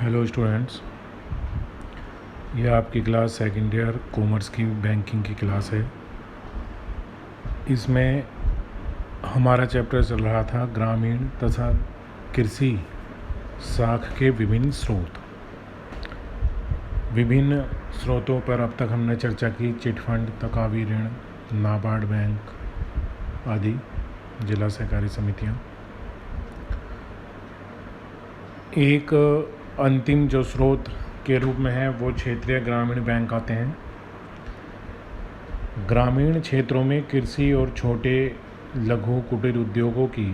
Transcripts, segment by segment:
Hello students, ये आपकी class second year commerce की बैंकिंग की क्लास है। इसमें हमारा चैप्टर चल रहा था ग्रामीण तथा कृषि साख के विभिन्न स्रोत। विभिन्न स्रोतों पर अब तक हमने चर्चा की। चिट फंड, तकावी ऋण, नाबार्ड बैंक आदि, जिला सहकारी समितियाँ। एक अंतिम जो स्रोत के रूप में है वो क्षेत्रीय ग्रामीण बैंक आते हैं। ग्रामीण क्षेत्रों में कृषि और छोटे लघु कुटीर उद्योगों की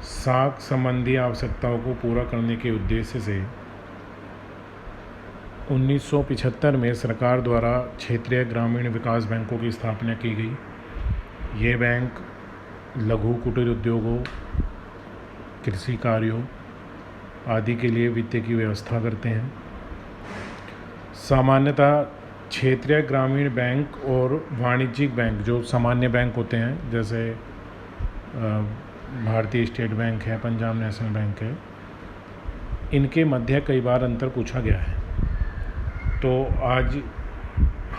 साख संबंधी आवश्यकताओं को पूरा करने के उद्देश्य से 1975 में सरकार द्वारा क्षेत्रीय ग्रामीण विकास बैंकों की स्थापना की गई। ये बैंक लघु कुटीर उद्योगों, कृषि कार्यों आदि के लिए वित्त की व्यवस्था करते हैं। सामान्यतः क्षेत्रीय ग्रामीण बैंक और वाणिज्यिक बैंक जो सामान्य बैंक होते हैं, जैसे भारतीय स्टेट बैंक है, पंजाब नेशनल बैंक है, इनके मध्य कई बार अंतर पूछा गया है। तो आज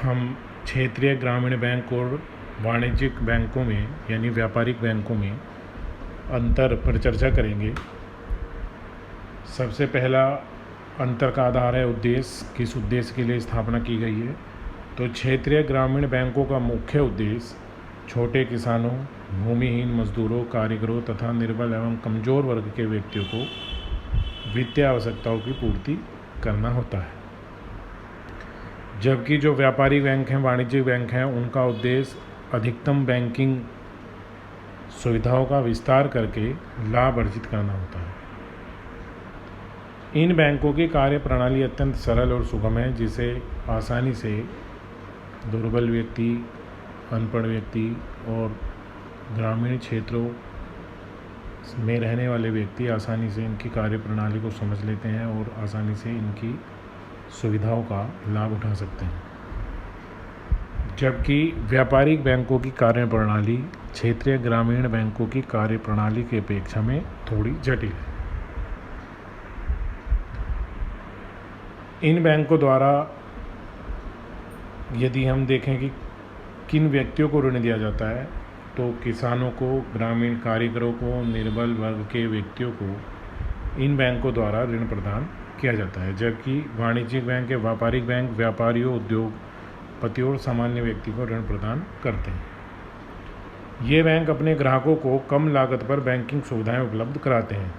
हम क्षेत्रीय ग्रामीण बैंक और वाणिज्यिक बैंकों में यानी व्यापारिक बैंकों में अंतर पर चर्चा करेंगे। सबसे पहला अंतर का आधार है उद्देश्य, किस उद्देश्य के लिए स्थापना की गई है। तो क्षेत्रीय ग्रामीण बैंकों का मुख्य उद्देश्य छोटे किसानों, भूमिहीन मजदूरों, कारीगरों तथा निर्बल एवं कमज़ोर वर्ग के व्यक्तियों को वित्तीय आवश्यकताओं की पूर्ति करना होता है। जबकि जो व्यापारिक बैंक हैं, वाणिज्यिक बैंक हैं, उनका उद्देश्य अधिकतम बैंकिंग सुविधाओं का विस्तार करके लाभ अर्जित करना होता है। इन बैंकों की कार्य प्रणाली अत्यंत सरल और सुगम है, जिसे आसानी से दुर्बल व्यक्ति, अनपढ़ व्यक्ति और ग्रामीण क्षेत्रों में रहने वाले व्यक्ति आसानी से इनकी कार्य प्रणाली को समझ लेते हैं और आसानी से इनकी सुविधाओं का लाभ उठा सकते हैं। जबकि व्यापारिक बैंकों की कार्य प्रणाली क्षेत्रीय ग्रामीण बैंकों की कार्य प्रणाली की अपेक्षा में थोड़ी जटिल है। इन बैंकों द्वारा यदि हम देखें कि किन व्यक्तियों को ऋण दिया जाता है, तो किसानों को, ग्रामीण कारीगरों को, निर्बल वर्ग के व्यक्तियों को इन बैंकों द्वारा ऋण प्रदान किया जाता है। जबकि वाणिज्यिक बैंक या व्यापारिक बैंक व्यापारियों, उद्योगपतियों और सामान्य व्यक्ति को ऋण प्रदान करते हैं। ये बैंक अपने ग्राहकों को कम लागत पर बैंकिंग सुविधाएं उपलब्ध कराते हैं,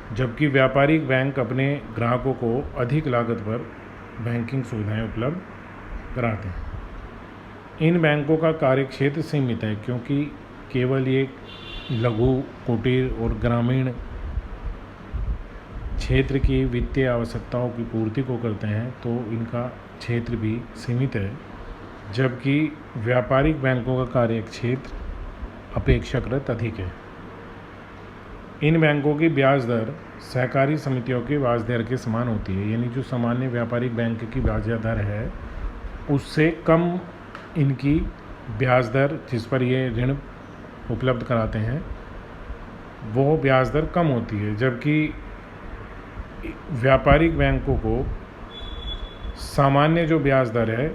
जबकि व्यापारिक बैंक अपने ग्राहकों को अधिक लागत पर बैंकिंग सुविधाएं उपलब्ध कराते हैं। इन बैंकों का कार्यक्षेत्र सीमित है, क्योंकि केवल ये लघु, कुटीर और ग्रामीण क्षेत्र की वित्तीय आवश्यकताओं की पूर्ति को करते हैं, तो इनका क्षेत्र भी सीमित है। जबकि व्यापारिक बैंकों का कार्यक्षेत्र अपेक्षाकृत अधिक है। इन बैंकों की ब्याज दर सहकारी समितियों की ब्याज दर के समान होती है, यानी जो सामान्य व्यापारिक बैंक की ब्याज दर है उससे कम इनकी ब्याज दर, जिस पर ये ऋण उपलब्ध कराते हैं, वो ब्याज दर कम होती है। जबकि व्यापारिक बैंकों को सामान्य जो ब्याज दर है,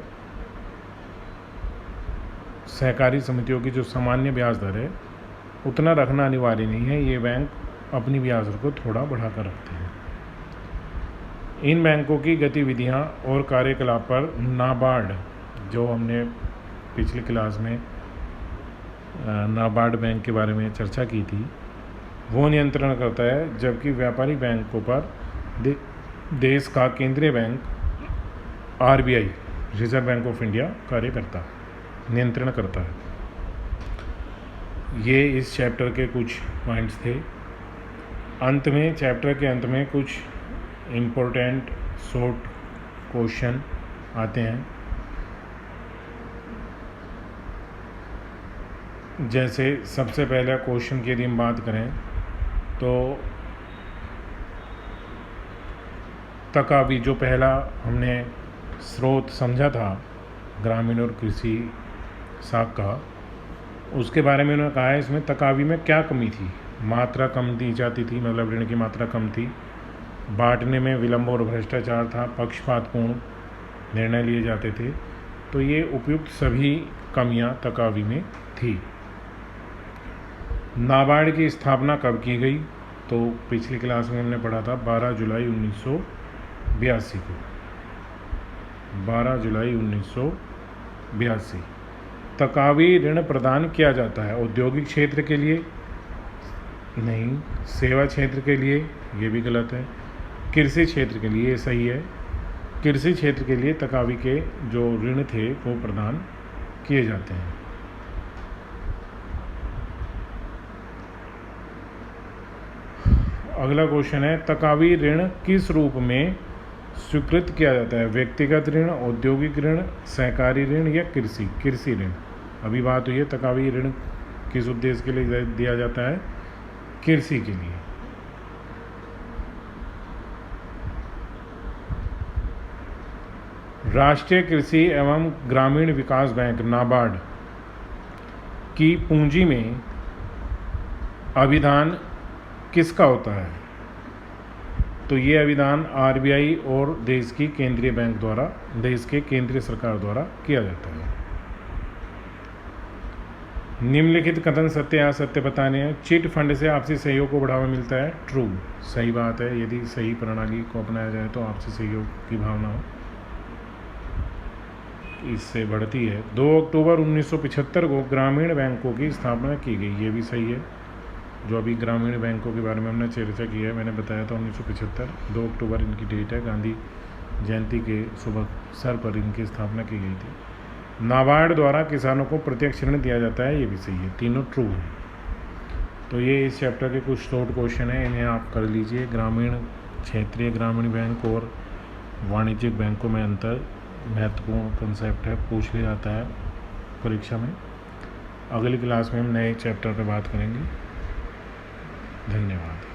सहकारी समितियों की जो सामान्य ब्याज दर है, उतना रखना अनिवार्य नहीं है। ये बैंक अपनी ब्याज दर को थोड़ा बढ़ाकर रखते हैं। इन बैंकों की गतिविधियां और कार्यकलाप पर नाबार्ड, जो हमने पिछली क्लास में नाबार्ड बैंक के बारे में चर्चा की थी, वो नियंत्रण करता है। जबकि व्यापारिक बैंकों पर देश का केंद्रीय bank RBI, reserve bank of India, कार्य करता है, नियंत्रण करता है। ये इस चैप्टर के कुछ पॉइंट्स थे। चैप्टर के अंत में कुछ इम्पोर्टेंट शॉर्ट क्वेश्चन आते हैं। जैसे सबसे पहला क्वेश्चन की यदि हम बात करें तो तकावी, जो पहला हमने स्रोत समझा था ग्रामीण और कृषि साख का, उसके बारे में उन्होंने कहा है इसमें तकावी में क्या कमी थी। मात्रा कम दी जाती थी, मतलब ऋण की मात्रा कम थी, बांटने में विलंब और भ्रष्टाचार था, पक्षपातपूर्ण निर्णय लिए जाते थे। तो ये उपयुक्त सभी कमियां तकावी में थी। नाबार्ड की स्थापना कब की गई? तो पिछली क्लास में हमने पढ़ा था 12 जुलाई 1982 को। 12 जुलाई 1982। तकावी ऋण प्रदान किया जाता है औद्योगिक क्षेत्र के लिए? नहीं। सेवा क्षेत्र के लिए? ये भी गलत है। कृषि क्षेत्र के लिए? ये सही है। कृषि क्षेत्र के लिए तकावी के जो ऋण थे वो प्रदान किए जाते हैं। अगला क्वेश्चन है, तकावी ऋण किस रूप में स्वीकृत किया जाता है? व्यक्तिगत ऋण, औद्योगिक ऋण, सहकारी ऋण या कृषि ऋण? अभी बात हुई है तकावी ऋण किस उद्देश्य के लिए दिया जाता है? कृषि के लिए। राष्ट्रीय कृषि एवं ग्रामीण विकास बैंक नाबार्ड की पूंजी में अभिधान किसका होता है? तो ये अभिधान आरबीआई और देश की केंद्रीय बैंक द्वारा, देश के केंद्रीय सरकार द्वारा किया जाता है। निम्नलिखित कथन सत्य या असत्य बताने हैं। चिट फंड से आपसी सहयोग को बढ़ावा मिलता है? ट्रू, सही बात है। यदि सही प्रणाली को अपनाया जाए तो आपसी सहयोग की भावना इससे बढ़ती है। 2 अक्टूबर 1975 को ग्रामीण बैंकों की स्थापना की गई। ये भी सही है। जो अभी ग्रामीण बैंकों के बारे में हमने चर्चा की है, मैंने बताया था 1975 2 अक्टूबर इनकी डेट है। गांधी जयंती के शुभ अवसर पर इनकी स्थापना की गई थी। नाबार्ड द्वारा किसानों को प्रत्यक्ष ऋण दिया जाता है? ये भी सही है। तीनों ट्रू है। तो ये इस चैप्टर के कुछ शॉर्ट क्वेश्चन हैं, इन्हें आप कर लीजिए। ग्रामीण, क्षेत्रीय ग्रामीण बैंक और वाणिज्यिक बैंकों में अंतर महत्वपूर्ण कंसेप्ट है, पूछ लिया जाता है परीक्षा में। अगली क्लास में हम नए चैप्टर पर बात करेंगे। धन्यवाद।